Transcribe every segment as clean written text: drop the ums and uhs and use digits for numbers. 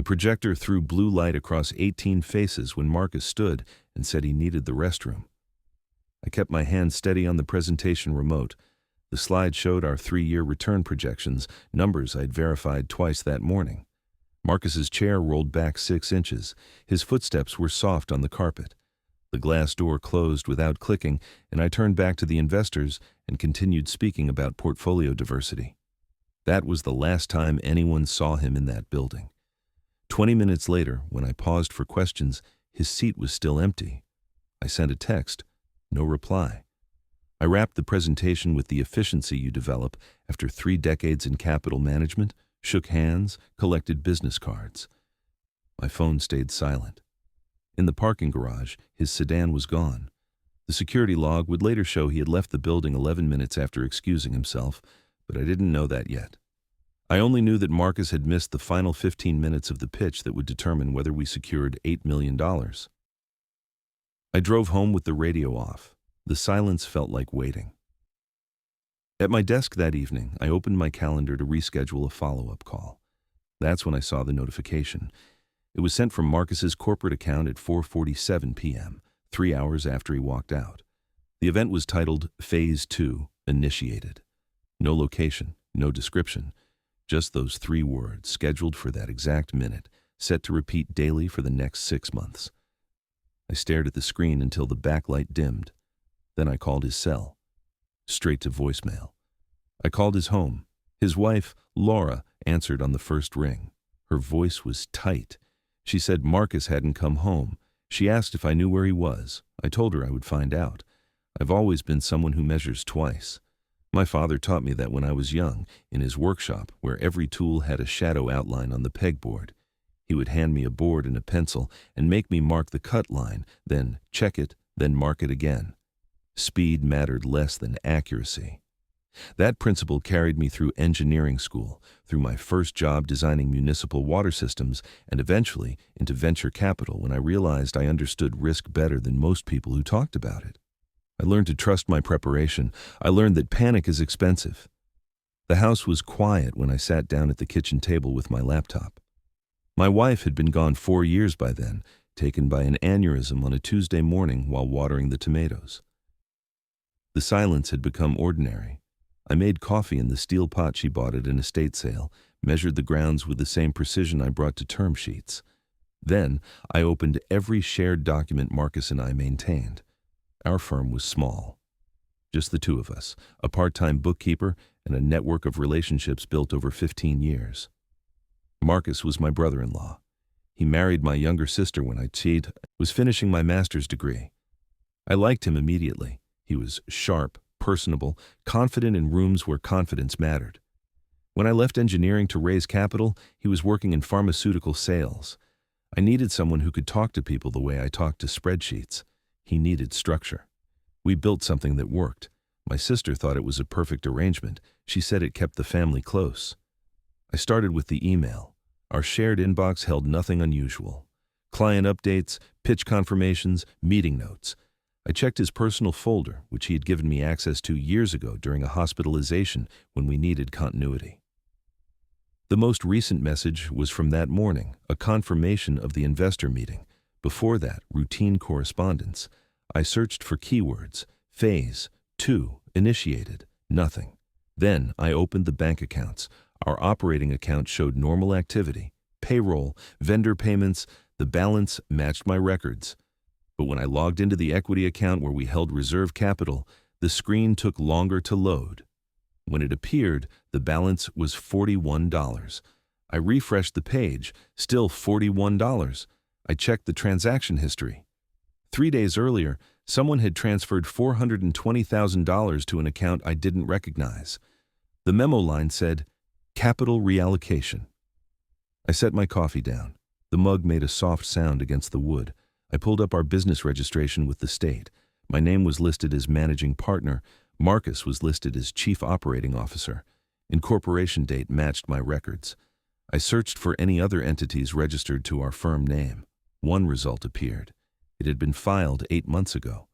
The projector threw blue light across 18 faces when Marcus stood and said he needed the restroom. I kept my hand steady on the presentation remote. The slide showed our 3-year return projections, numbers I'd verified twice that morning. Marcus's chair rolled back 6 inches. His footsteps were soft on the carpet. The glass door closed without clicking, and I turned back to the investors and continued speaking about portfolio diversity. That was the last time anyone saw him in that building. 20 minutes later, when I paused for questions, his seat was still empty. I sent a text. No reply. I wrapped the presentation with the efficiency you develop after 3 decades in capital management, shook hands, collected business cards. My phone stayed silent. In the parking garage, his sedan was gone. The security log would later show he had left the building 11 minutes after excusing himself, but I didn't know that yet. I only knew that Marcus had missed the final 15 minutes of the pitch that would determine whether we secured $8 million. I drove home with the radio off. The silence felt like waiting. At my desk that evening, I opened my calendar to reschedule a follow-up call. That's when I saw the notification. It was sent from Marcus's corporate account at 4:47 p.m., 3 hours after he walked out. The event was titled Phase 2, Initiated. No location, no description, just those 3 words scheduled for that exact minute, set to repeat daily for the next 6 months. I stared at the screen until the backlight dimmed. Then I called his cell. Straight to voicemail. I called his home. His wife, Laura, answered on the first ring. Her voice was tight. She said Marcus hadn't come home. She asked if I knew where he was. I told her I would find out. I've always been someone who measures twice. My father taught me that when I was young, in his workshop, where every tool had a shadow outline on the pegboard. He would hand me a board and a pencil and make me mark the cut line, then check it, then mark it again. Speed mattered less than accuracy. That principle carried me through engineering school, through my first job designing municipal water systems, and eventually into venture capital when I realized I understood risk better than most people who talked about it. I learned to trust my preparation. I learned that panic is expensive. The house was quiet when I sat down at the kitchen table with my laptop. My wife had been gone 4 years by then, taken by an aneurysm on a Tuesday morning while watering the tomatoes. The silence had become ordinary. I made coffee in the steel pot she bought at an estate sale, measured the grounds with the same precision I brought to term sheets. Then I opened every shared document Marcus and I maintained. Our firm was small. Just the 2 of us, a part-time bookkeeper and a network of relationships built over 15 years. Marcus was my brother-in-law. He married my younger sister when I was finishing my master's degree. I liked him immediately. He was sharp, personable, confident in rooms where confidence mattered. When I left engineering to raise capital, he was working in pharmaceutical sales. I needed someone who could talk to people the way I talked to spreadsheets. He needed structure. We built something that worked. My sister thought it was a perfect arrangement. She said it kept the family close. I started with the email. Our shared inbox held nothing unusual. Client updates, pitch confirmations, meeting notes. I checked his personal folder, which he had given me access to years ago during a hospitalization when we needed continuity. The most recent message was from that morning, a confirmation of the investor meeting. Before that, routine correspondence. I searched for keywords. Phase 2, initiated, nothing. Then I opened the bank accounts. Our operating account showed normal activity. Payroll, vendor payments, the balance matched my records. But when I logged into the equity account where we held reserve capital, the screen took longer to load. When it appeared, the balance was $41. I refreshed the page, still $41. I checked the transaction history. 3 days earlier, someone had transferred $420,000 to an account I didn't recognize. The memo line said, "Capital reallocation." I set my coffee down. The mug made a soft sound against the wood. I pulled up our business registration with the state. My name was listed as managing partner. Marcus was listed as chief operating officer. Incorporation date matched my records. I searched for any other entities registered to our firm name. One result appeared. It had been filed 8 months ago.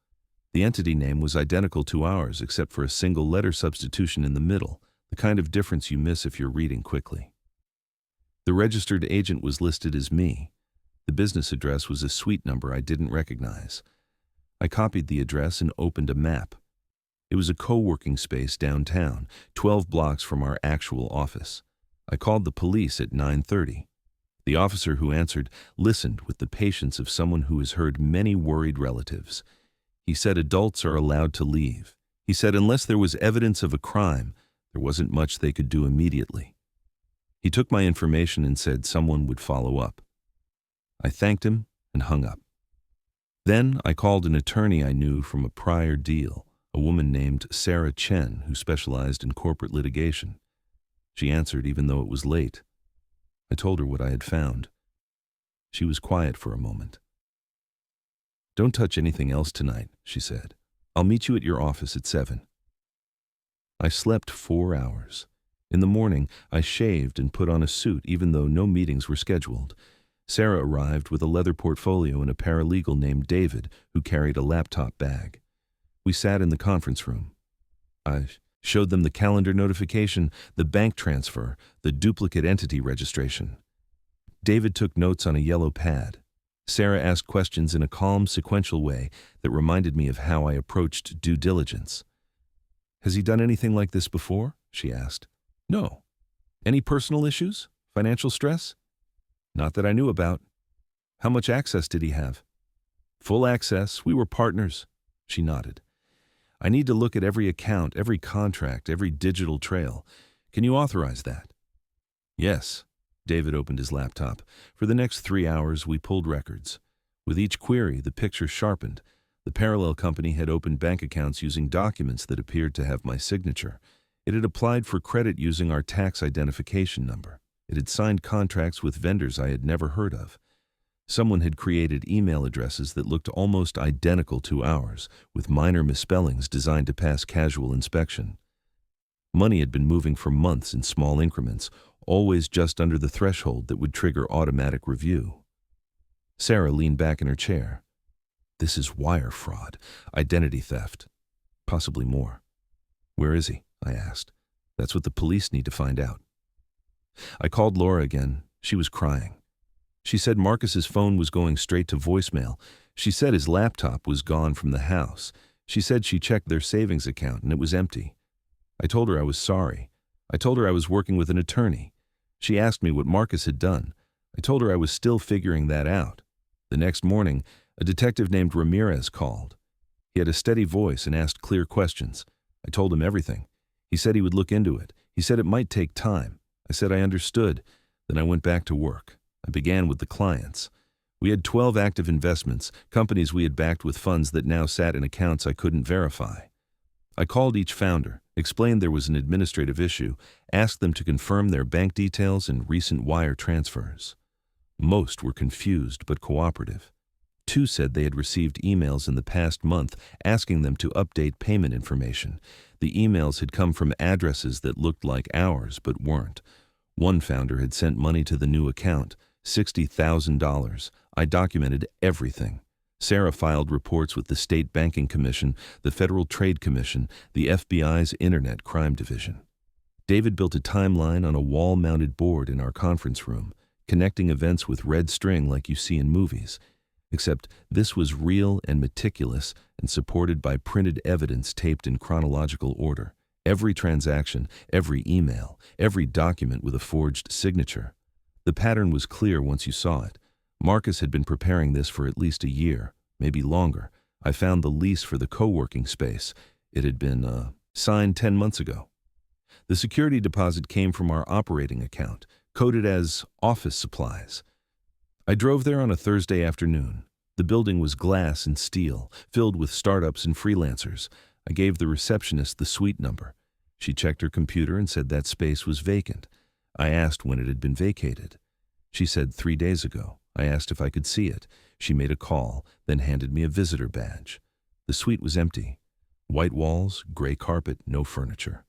The entity name was identical to ours except for a single letter substitution in the middle, the kind of difference you miss if you're reading quickly. The registered agent was listed as me. The business address was a suite number I didn't recognize. I copied the address and opened a map. It was a co-working space downtown, 12 blocks from our actual office. I called the police at 9:30. The officer who answered listened with the patience of someone who has heard many worried relatives. He said adults are allowed to leave. He said unless there was evidence of a crime, there wasn't much they could do immediately. He took my information and said someone would follow up. I thanked him and hung up. Then I called an attorney I knew from a prior deal, a woman named Sarah Chen who specialized in corporate litigation. She answered even though it was late. I told her what I had found. She was quiet for a moment. "Don't touch anything else tonight," she said. "I'll meet you at your office at 7. I slept 4 hours. In the morning, I shaved and put on a suit even though no meetings were scheduled. Sarah arrived with a leather portfolio and a paralegal named David who carried a laptop bag. We sat in the conference room. I showed them the calendar notification, the bank transfer, the duplicate entity registration. David took notes on a yellow pad. Sarah asked questions in a calm, sequential way that reminded me of how I approached due diligence. "Has he done anything like this before?" she asked. "No." "Any personal issues? Financial stress?" "Not that I knew about." "How much access did he have?" "Full access. We were partners." She nodded. "I need to look at every account, every contract, every digital trail. Can you authorize that?" "Yes." David opened his laptop. For the next 3 hours, we pulled records. With each query, the picture sharpened. The parallel company had opened bank accounts using documents that appeared to have my signature. It had applied for credit using our tax identification number. It had signed contracts with vendors I had never heard of. Someone had created email addresses that looked almost identical to ours, with minor misspellings designed to pass casual inspection. Money had been moving for months in small increments, always just under the threshold that would trigger automatic review. Sarah leaned back in her chair. "This is wire fraud, identity theft, possibly more." "Where is he?" I asked. "That's what the police need to find out." I called Laura again. She was crying. She said Marcus's phone was going straight to voicemail. She said his laptop was gone from the house. She said she checked their savings account and it was empty. I told her I was sorry. I told her I was working with an attorney. She asked me what Marcus had done. I told her I was still figuring that out. The next morning, a detective named Ramirez called. He had a steady voice and asked clear questions. I told him everything. He said he would look into it. He said it might take time. I said I understood. Then I went back to work. I began with the clients. We had 12 active investments, companies we had backed with funds that now sat in accounts I couldn't verify. I called each founder, explained there was an administrative issue, asked them to confirm their bank details and recent wire transfers. Most were confused but cooperative. 2 said they had received emails in the past month asking them to update payment information. The emails had come from addresses that looked like ours but weren't. One founder had sent money to the new account, $60,000. I documented everything. Sarah filed reports with the State Banking Commission, the Federal Trade Commission, the FBI's Internet Crime Division. David built a timeline on a wall-mounted board in our conference room, connecting events with red string like you see in movies. Except this was real and meticulous and supported by printed evidence taped in chronological order. Every transaction, every email, every document with a forged signature. The pattern was clear once you saw it. Marcus had been preparing this for at least a year, maybe longer. I found the lease for the co-working space. It had been signed 10 months ago. The security deposit came from our operating account, coded as office supplies. I drove there on a Thursday afternoon. The building was glass and steel, filled with startups and freelancers. I gave the receptionist the suite number. She checked her computer and said that space was vacant. I asked when it had been vacated. She said 3 days ago. I asked if I could see it. She made a call, then handed me a visitor badge. The suite was empty. White walls, gray carpet, no furniture.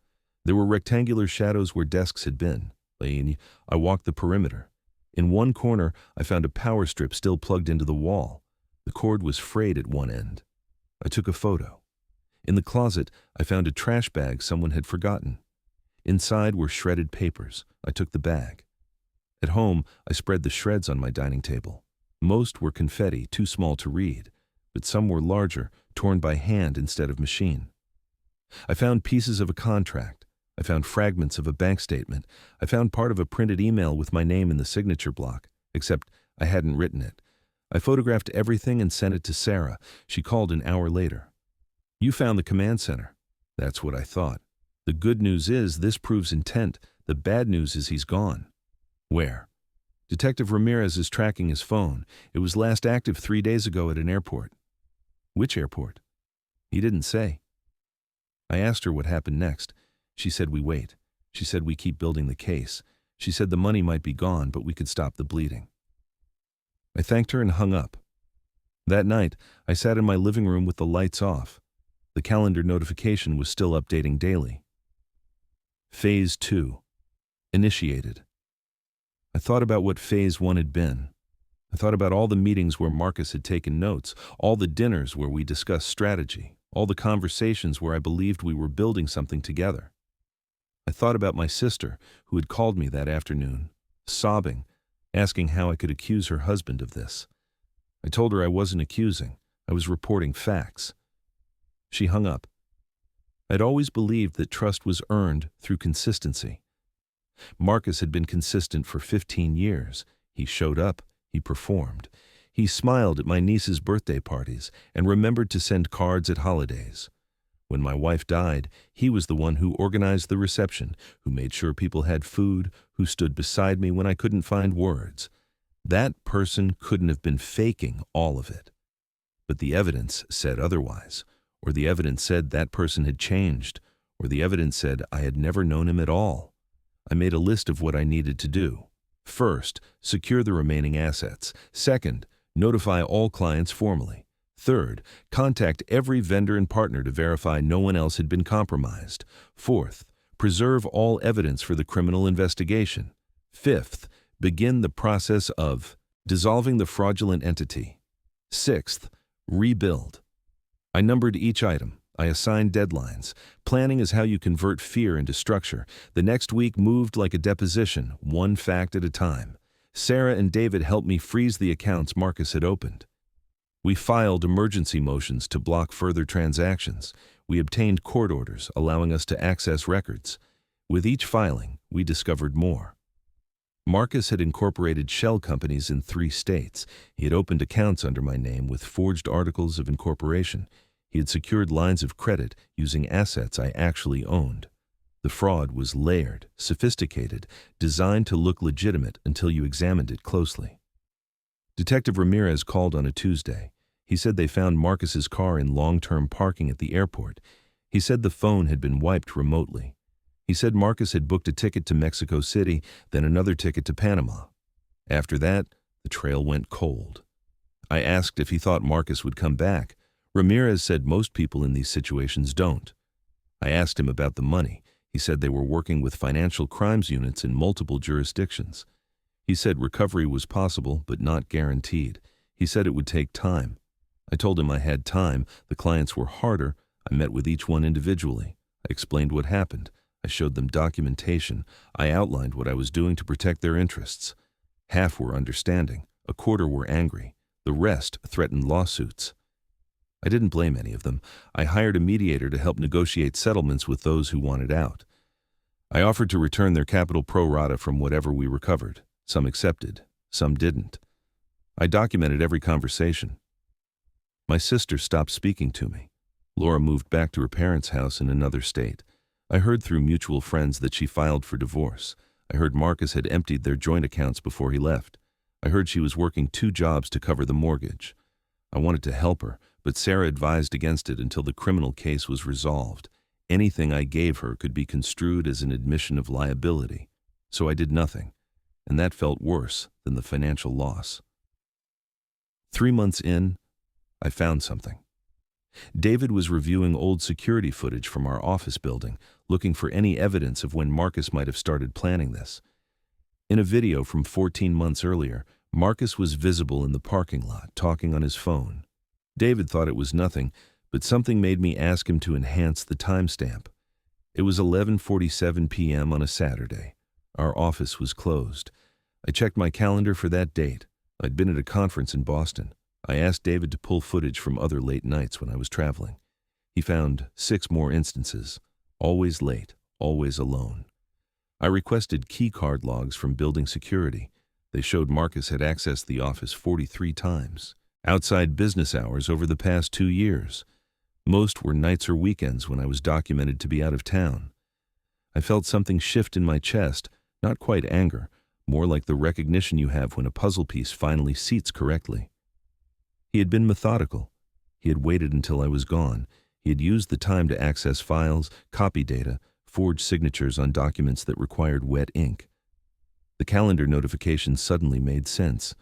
There were rectangular shadows where desks had been. I walked the perimeter. In one corner, I found a power strip still plugged into the wall. The cord was frayed at one end. I took a photo. In the closet, I found a trash bag someone had forgotten. Inside were shredded papers. I took the bag. At home, I spread the shreds on my dining table. Most were confetti, too small to read, but some were larger, torn by hand instead of machine. I found pieces of a contract. I found fragments of a bank statement. I found part of a printed email with my name in the signature block, except I hadn't written it. I photographed everything and sent it to Sarah. She called an hour later. "You found the command center." That's what I thought. The good news is this proves intent. The bad news is he's gone. Where? Detective Ramirez is tracking his phone. It was last active 3 days ago at an airport. Which airport? He didn't say. I asked her what happened next. She said we wait. She said we keep building the case. She said the money might be gone, but we could stop the bleeding. I thanked her and hung up. That night, I sat in my living room with the lights off. The calendar notification was still updating daily. Phase 2. Initiated. I thought about what Phase 1 had been. I thought about all the meetings where Marcus had taken notes, all the dinners where we discussed strategy, all the conversations where I believed we were building something together. I thought about my sister, who had called me that afternoon, sobbing, asking how I could accuse her husband of this. I told her I wasn't accusing, I was reporting facts. She hung up. I'd always believed that trust was earned through consistency. Marcus had been consistent for 15 years. He showed up, he performed. He smiled at my niece's birthday parties and remembered to send cards at holidays. When my wife died, he was the one who organized the reception, who made sure people had food, who stood beside me when I couldn't find words. That person couldn't have been faking all of it. But the evidence said otherwise, or the evidence said that person had changed, or the evidence said I had never known him at all. I made a list of what I needed to do. First, secure the remaining assets. Second, notify all clients formally. Third, contact every vendor and partner to verify no one else had been compromised. Fourth, preserve all evidence for the criminal investigation. Fifth, begin the process of dissolving the fraudulent entity. Sixth, rebuild. I numbered each item. I assigned deadlines. Planning is how you convert fear into structure. The next week moved like a deposition, one fact at a time. Sarah and David helped me freeze the accounts Marcus had opened. We filed emergency motions to block further transactions. We obtained court orders allowing us to access records. With each filing, we discovered more. Marcus had incorporated shell companies in 3 states. He had opened accounts under my name with forged articles of incorporation. He had secured lines of credit using assets I actually owned. The fraud was layered, sophisticated, designed to look legitimate until you examined it closely. Detective Ramirez called on a Tuesday. He said they found Marcus's car in long-term parking at the airport. He said the phone had been wiped remotely. He said Marcus had booked a ticket to Mexico City, then another ticket to Panama. After that, the trail went cold. I asked if he thought Marcus would come back. Ramirez said most people in these situations don't. I asked him about the money. He said they were working with financial crimes units in multiple jurisdictions. He said recovery was possible, but not guaranteed. He said it would take time. I told him I had time. The clients were harder. I met with each one individually. I explained what happened. I showed them documentation. I outlined what I was doing to protect their interests. Half were understanding. A quarter were angry. The rest threatened lawsuits. I didn't blame any of them. I hired a mediator to help negotiate settlements with those who wanted out. I offered to return their capital pro rata from whatever we recovered. Some accepted, some didn't. I documented every conversation. My sister stopped speaking to me. Laura moved back to her parents' house in another state. I heard through mutual friends that she filed for divorce. I heard Marcus had emptied their joint accounts before he left. I heard she was working 2 jobs to cover the mortgage. I wanted to help her, but Sarah advised against it until the criminal case was resolved. Anything I gave her could be construed as an admission of liability. So I did nothing, and that felt worse than the financial loss. 3 months in, I found something. David was reviewing old security footage from our office building, looking for any evidence of when Marcus might have started planning this. In a video from 14 months earlier, Marcus was visible in the parking lot, talking on his phone. David thought it was nothing, but something made me ask him to enhance the timestamp. It was 11:47 p.m. on a Saturday. Our office was closed. I checked my calendar for that date. I'd been at a conference in Boston. I asked David to pull footage from other late nights when I was traveling. He found 6 more instances, always late, always alone. I requested key card logs from building security. They showed Marcus had accessed the office 43 times, outside business hours over the past 2 years. Most were nights or weekends when I was documented to be out of town. I felt something shift in my chest, not quite anger, more like the recognition you have when a puzzle piece finally seats correctly. He had been methodical. He had waited until I was gone. He had used the time to access files, copy data, forge signatures on documents that required wet ink. The calendar notification suddenly made sense.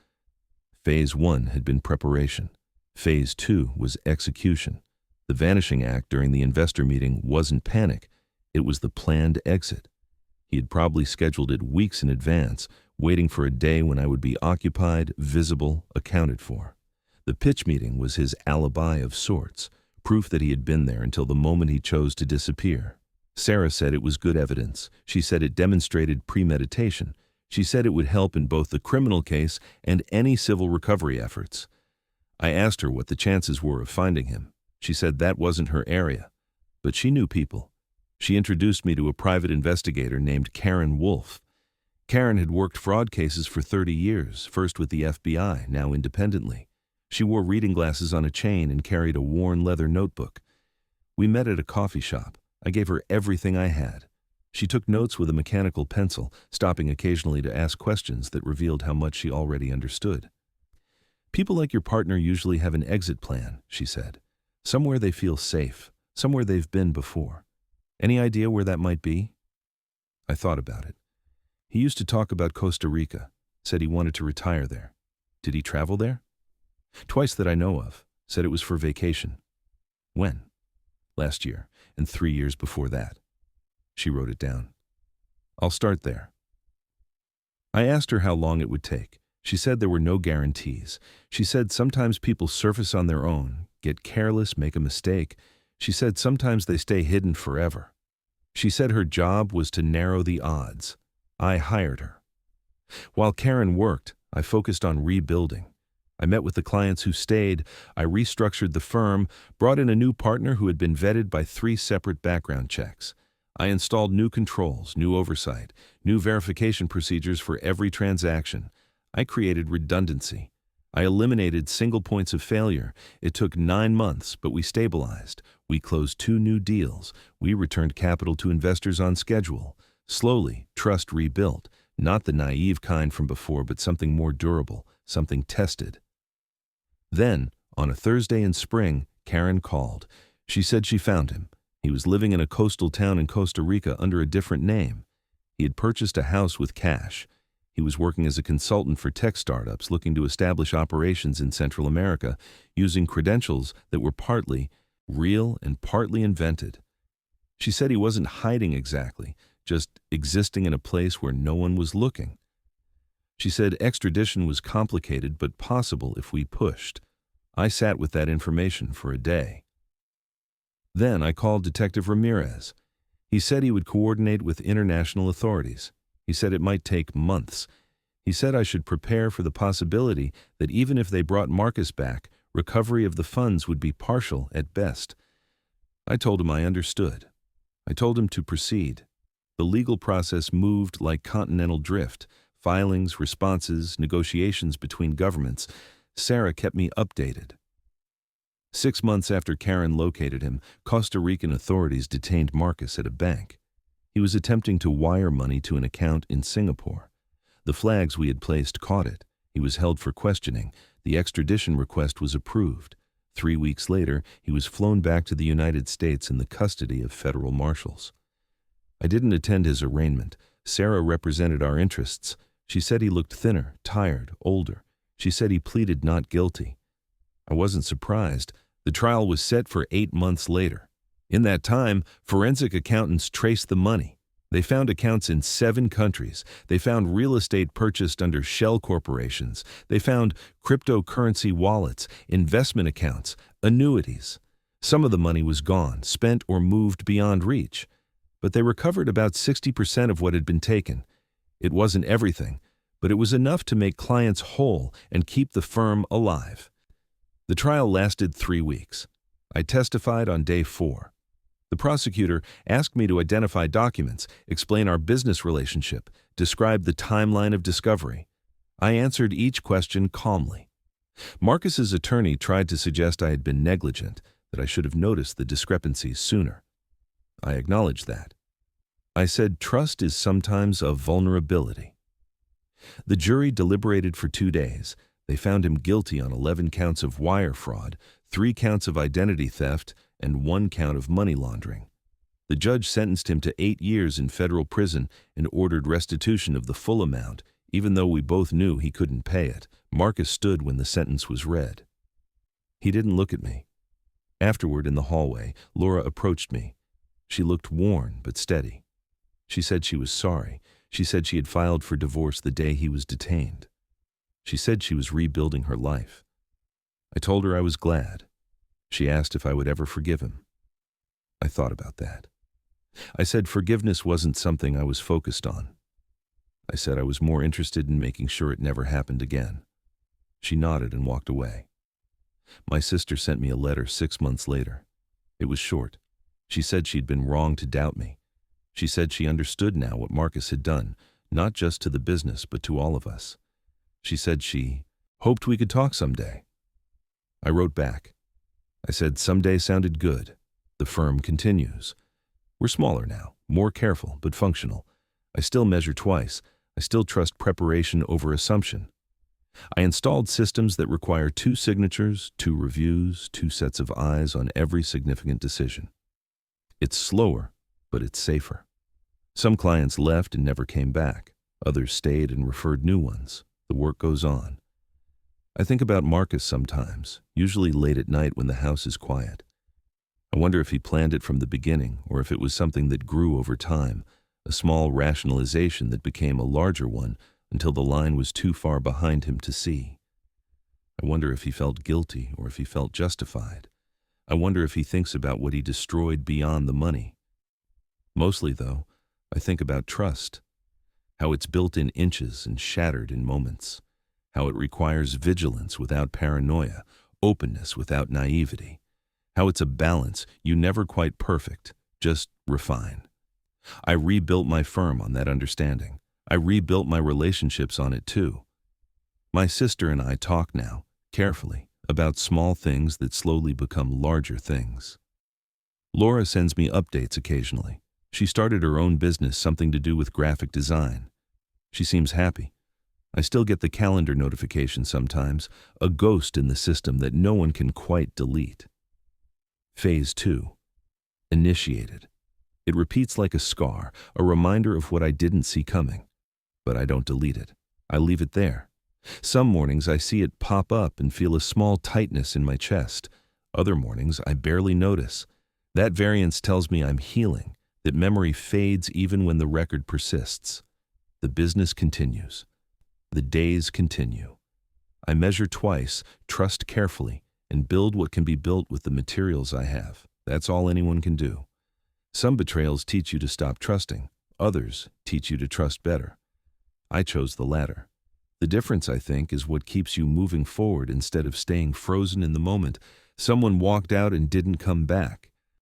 Phase 1 had been preparation. Phase 2 was execution. The vanishing act during the investor meeting wasn't panic. It was the planned exit. He had probably scheduled it weeks in advance, waiting for a day when I would be occupied, visible, accounted for. The pitch meeting was his alibi of sorts, proof that he had been there until the moment he chose to disappear. Sarah said it was good evidence. She said it demonstrated premeditation. She said it would help in both the criminal case and any civil recovery efforts. I asked her what the chances were of finding him. She said that wasn't her area, but she knew people. She introduced me to a private investigator named Karen Wolf. Karen had worked fraud cases for 30 years, first with the FBI, now independently. She wore reading glasses on a chain and carried a worn leather notebook. We met at a coffee shop. I gave her everything I had. She took notes with a mechanical pencil, stopping occasionally to ask questions that revealed how much she already understood. People like your partner usually have an exit plan, she said. Somewhere they feel safe, somewhere they've been before. Any idea where that might be? I thought about it. He used to talk about Costa Rica, said he wanted to retire there. Did he travel there? Twice that I know of, said it was for vacation. When? Last year, and 3 years before that. She wrote it down. I'll start there. I asked her how long it would take. She said there were no guarantees. She said sometimes people surface on their own, get careless, make a mistake. She said sometimes they stay hidden forever. She said her job was to narrow the odds. I hired her. While Karen worked, I focused on rebuilding. I met with the clients who stayed, I restructured the firm, brought in a new partner who had been vetted by 3 separate background checks. I installed new controls, new oversight, new verification procedures for every transaction. I created redundancy. I eliminated single points of failure. It took 9 months, but we stabilized. We closed 2 new deals. We returned capital to investors on schedule. Slowly, trust rebuilt, not the naive kind from before, but something more durable, something tested. Then, on a Thursday in spring, Karen called. She said she found him. He was living in a coastal town in Costa Rica under a different name. He had purchased a house with cash. He was working as a consultant for tech startups looking to establish operations in Central America using credentials that were partly real and partly invented. She said he wasn't hiding exactly, just existing in a place where no one was looking. She said extradition was complicated but possible if we pushed. I sat with that information for a day. Then I called Detective Ramirez. He said he would coordinate with international authorities. He said it might take months. He said I should prepare for the possibility that even if they brought Marcus back, recovery of the funds would be partial at best. I told him I understood. I told him to proceed. The legal process moved like continental drift. Filings, responses, negotiations between governments. Sarah kept me updated. 6 months after Karen located him, Costa Rican authorities detained Marcus at a bank. He was attempting to wire money to an account in Singapore. The flags we had placed caught it. He was held for questioning. The extradition request was approved. 3 weeks later, he was flown back to the United States in the custody of federal marshals. I didn't attend his arraignment. Sarah represented our interests. She said he looked thinner, tired, older. She said he pleaded not guilty. I wasn't surprised. The trial was set for 8 months later. In that time, forensic accountants traced the money. They found accounts in 7 countries. They found real estate purchased under shell corporations. They found cryptocurrency wallets, investment accounts, annuities. Some of the money was gone, spent or moved beyond reach. But they recovered about 60% of what had been taken. It wasn't everything, but it was enough to make clients whole and keep the firm alive. The trial lasted 3 weeks. I testified on day 4. The prosecutor asked me to identify documents, explain our business relationship, describe the timeline of discovery. I answered each question calmly. Marcus's attorney tried to suggest I had been negligent, that I should have noticed the discrepancies sooner. I acknowledged that. I said trust is sometimes a vulnerability. The jury deliberated for 2 days. They found him guilty on 11 counts of wire fraud, 3 counts of identity theft, and 1 count of money laundering. The judge sentenced him to 8 years in federal prison and ordered restitution of the full amount, even though we both knew he couldn't pay it. Marcus stood when the sentence was read. He didn't look at me. Afterward, in the hallway, Laura approached me. She looked worn but steady. She said she was sorry. She said she had filed for divorce the day he was detained. She said she was rebuilding her life. I told her I was glad. She asked if I would ever forgive him. I thought about that. I said forgiveness wasn't something I was focused on. I said I was more interested in making sure it never happened again. She nodded and walked away. My sister sent me a letter 6 months later. It was short. She said she'd been wrong to doubt me. She said she understood now what Marcus had done, not just to the business, but to all of us. She said she hoped we could talk someday. I wrote back. I said someday sounded good. The firm continues. We're smaller now, more careful, but functional. I still measure twice. I still trust preparation over assumption. I installed systems that require 2 signatures, 2 reviews, 2 sets of eyes on every significant decision. It's slower, but it's safer. Some clients left and never came back. Others stayed and referred new ones. The work goes on. I think about Marcus sometimes, usually late at night when the house is quiet. I wonder if he planned it from the beginning or if it was something that grew over time, a small rationalization that became a larger one until the line was too far behind him to see. I wonder if he felt guilty or if he felt justified. I wonder if he thinks about what he destroyed beyond the money. Mostly, though, I think about trust, how it's built in inches and shattered in moments, how it requires vigilance without paranoia, openness without naivety, how it's a balance, you never quite perfect, just refine. I rebuilt my firm on that understanding. I rebuilt my relationships on it too. My sister and I talk now, carefully, about small things that slowly become larger things. Laura sends me updates occasionally. She started her own business, something to do with graphic design. She seems happy. I still get the calendar notification sometimes, a ghost in the system that no one can quite delete. Phase 2. Initiated. It repeats like a scar, a reminder of what I didn't see coming. But I don't delete it. I leave it there. Some mornings I see it pop up and feel a small tightness in my chest. Other mornings I barely notice. That variance tells me I'm healing, that memory fades even when the record persists. The business continues. The days continue. I measure twice, trust carefully, and build what can be built with the materials I have. That's all anyone can do. Some betrayals teach you to stop trusting. Others teach you to trust better. I chose the latter. The difference, I think, is what keeps you moving forward instead of staying frozen in the moment. Someone walked out and didn't come back.